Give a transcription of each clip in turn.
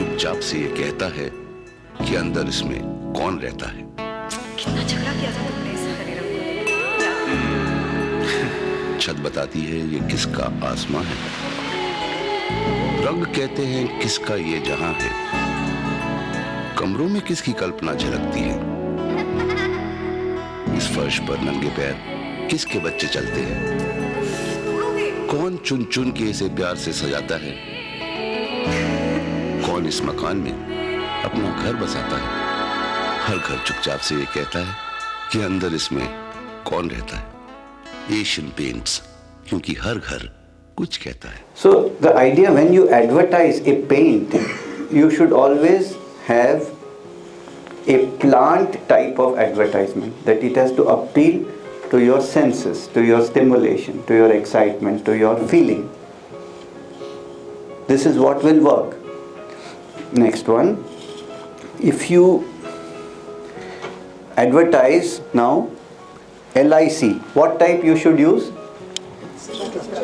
चुपचाप से ये कहता है कि अंदर इसमें कौन रहता है। कितना झगड़ा किया था तुमने इस हरे रंग को। छत बताती है ये किसका आसमां है, रंग कहते हैं किसका ये जहां है, कमरों में किसकी कल्पना झलकती है, इस फर्श पर नंगे पैर किसके बच्चे चलते हैं, कौन चुन चुन के इसे प्यार से सजाता है, कौन इस मकान में अपना घर बसाता है। हर घर चुपचाप से ये कहता है कि अंदर इसमें कौन रहता है। एशियन पेंट्स, क्योंकि हर घर कुछ कहता है। So the idea when you advertise a paint, you should always have a plant type of advertisement, that it has to appeal to your senses, to your stimulation, to your excitement, to your feeling. This is what will work. Next one, if you advertise now LIC, what type you should use?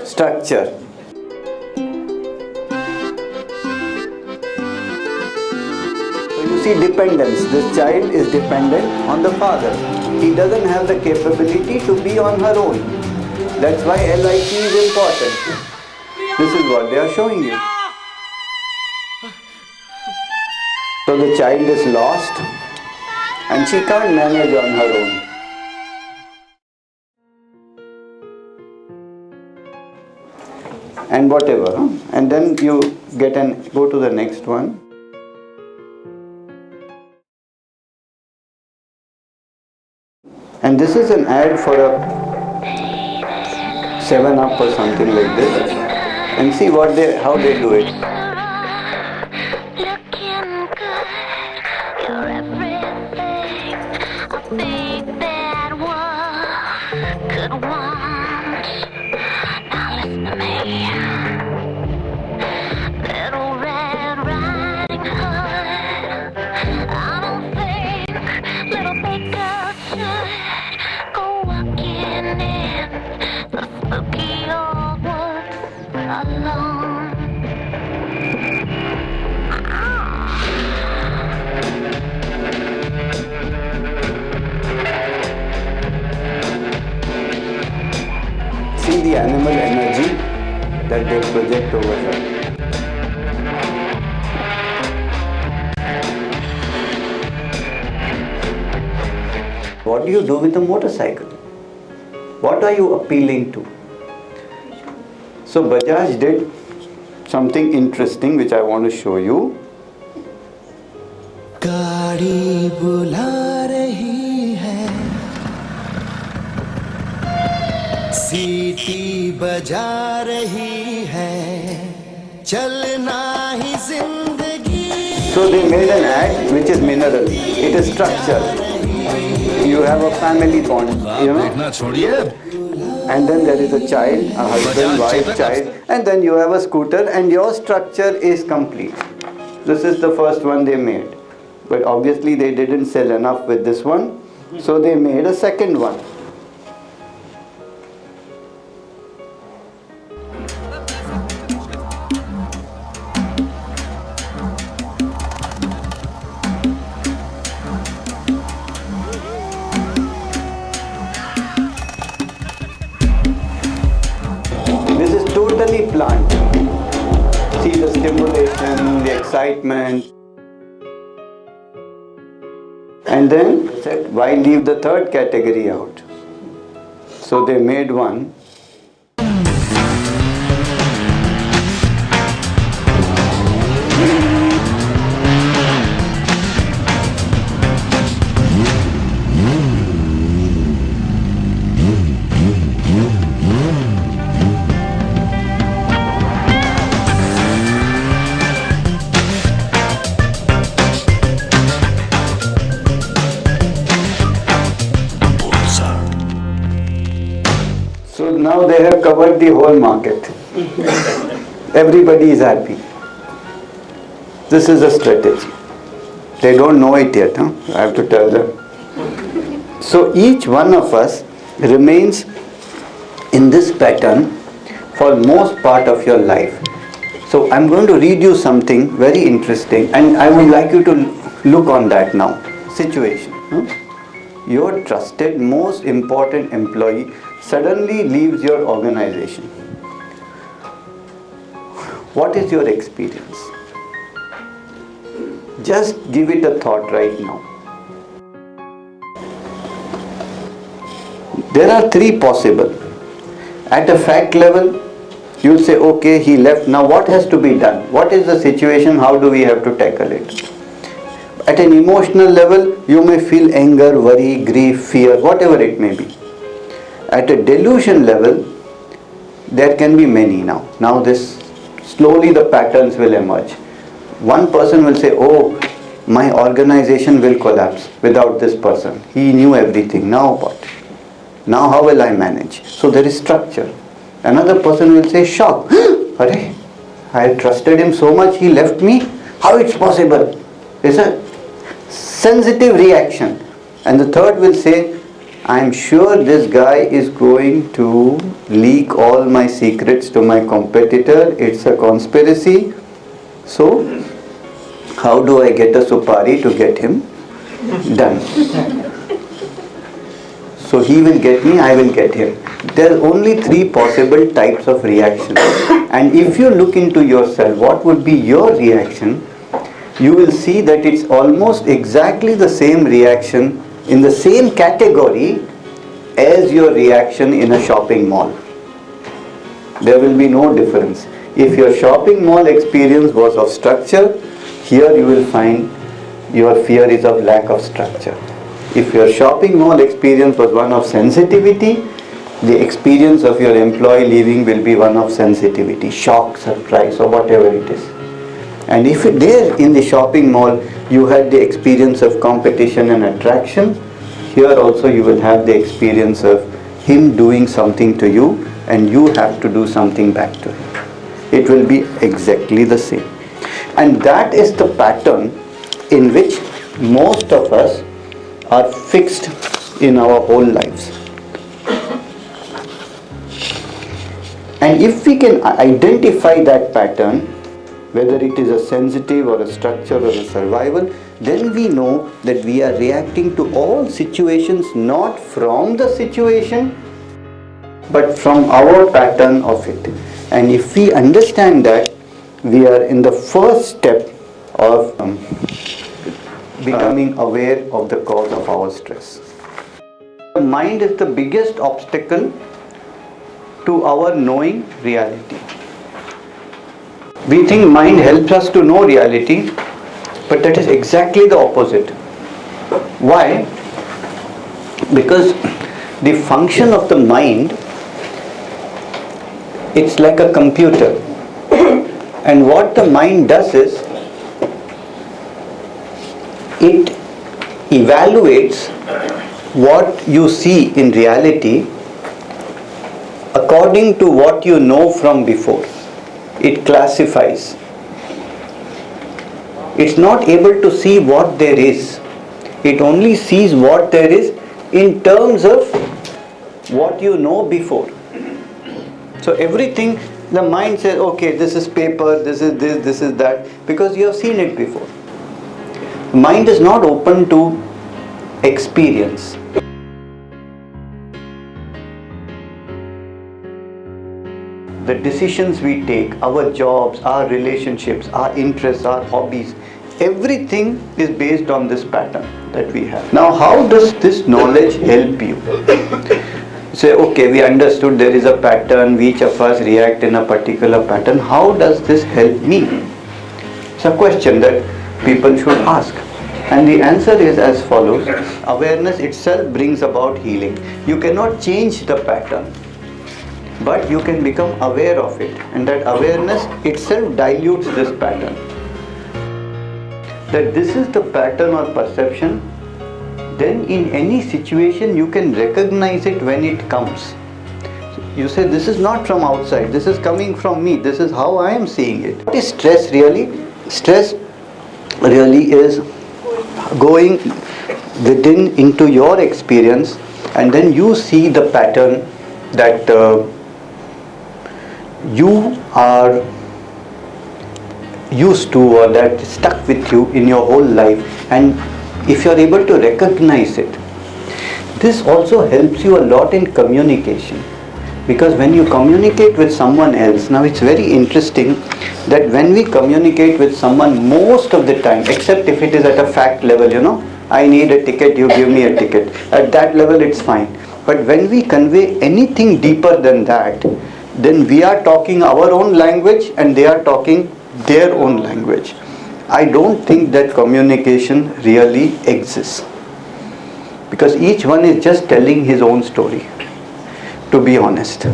Structure. So you see dependence. This child is dependent on the father. He doesn't have the capability to be on her own. That's why LIC is important. This is what they are showing you. So the child is lost and she can't manage on her own. And whatever, and then you go to the next one. And this is an ad for a 7-Up or something like this. And see how they do it. See the animal energy that they project over her. What do you do with a motorcycle? What are you appealing to? So Bajaj did something interesting which I want to show you. गाड़ी बुला रही है, सीटी बजा रही है, चलना ही जिंदगी. So they made an ad which is mineral. It is structure. You have a family bond, you know. And then there is a child, a husband, wife, child, and then you have a scooter, and your structure is complete. This is the first one they made. But obviously they didn't sell enough with this one, so they made a second one. This is totally plant. See the stimulation, the excitement. And then said, why leave the third category out? So they made one. So now they have covered the whole market. Everybody is happy. This is a strategy. They don't know it yet, huh? I have to tell them. So each one of us remains in this pattern for most part of your life. So I'm going to read you something very interesting, and I would like you to look on that now. Situation. Your trusted, most important employee suddenly leaves your organization. What is your experience? Just give it a thought right now. There are three possible. At a fact level, you'll say, okay, he left. Now what has to be done? What is the situation? How do we have to tackle it? At an emotional level, you may feel anger, worry, grief, fear, whatever it may be. At a delusion level, there can be many now. Now slowly the patterns will emerge. One person will say, oh, my organization will collapse without this person. He knew everything. Now what? Now how will I manage? So there is structure. Another person will say, shock. Arey, I trusted him so much, he left me. How it's possible? It's a sensitive reaction. And the third will say, I am sure this guy is going to leak all my secrets to my competitor. It's a conspiracy. So how do I get a supari to get him done? So he will get me, I will get him. There are only three possible types of reactions. And if you look into yourself, what would be your reaction? You will see that it's almost exactly the same reaction in the same category as your reaction in a shopping mall. There will be no difference. If your shopping mall experience was of structure, here you will find your fear is of lack of structure. If your shopping mall experience was one of sensitivity, the experience of your employee leaving will be one of sensitivity, shock, surprise, or whatever it is. And if there in the shopping mall you had the experience of competition and attraction, here also you will have the experience of him doing something to you and you have to do something back to him. It will be exactly the same. And that is the pattern in which most of us are fixed in our whole lives. And if we can identify that pattern, whether it is a sensitive or a structure or a survival, then we know that we are reacting to all situations not from the situation but from our pattern of it. And if we understand that, we are in the first step of becoming aware of the cause of our stress. The mind is the biggest obstacle to our knowing reality. We think mind helps us to know reality, but that is exactly the opposite. Why? Because the function of the mind, it's like a computer. And what the mind does is, it evaluates what you see in reality according to what you know from before. It classifies. It's not able to see what there is. It only sees what there is in terms of what you know before. So everything, the mind says, okay, this is paper, this is this, this is that, because you have seen it before. Mind is not open to experience. The decisions we take, our jobs, our relationships, our interests, our hobbies, everything is based on this pattern that we have. Now, how does this knowledge help you? Say, okay, we understood there is a pattern, each of us react in a particular pattern. How does this help me? It's a question that people should ask. And the answer is as follows. Awareness itself brings about healing. You cannot change the pattern, but you can become aware of it, and that awareness itself dilutes this pattern. That this is the pattern or perception, then in any situation you can recognize it when it comes. You say, this is not from outside, this is coming from me, this is how I am seeing it. What is stress really? Stress really is going within into your experience, and then you see the pattern that you are used to or that stuck with you in your whole life, and if you are able to recognize it, this also helps you a lot in communication. Because when you communicate with someone else, now it's very interesting that when we communicate with someone, most of the time, except if it is at a fact level, I need a ticket, you give me a ticket, at that level it's fine. But when we convey anything deeper than that, then we are talking our own language and they are talking their own language. I don't think that communication really exists, because each one is just telling his own story, to be honest.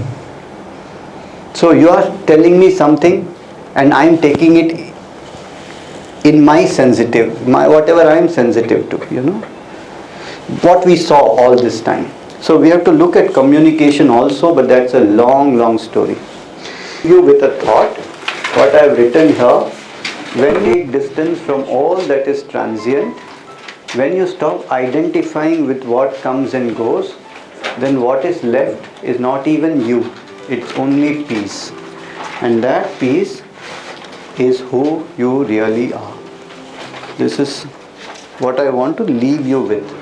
So you are telling me something and I am taking it in my whatever I am sensitive to, what we saw all this time. So we have to look at communication also, but that's a long story. You with a thought, what I have written here, when you take distance from all that is transient, when you stop identifying with what comes and goes, then what is left is not even you, it's only peace. And that peace is who you really are. This is what I want to leave you with.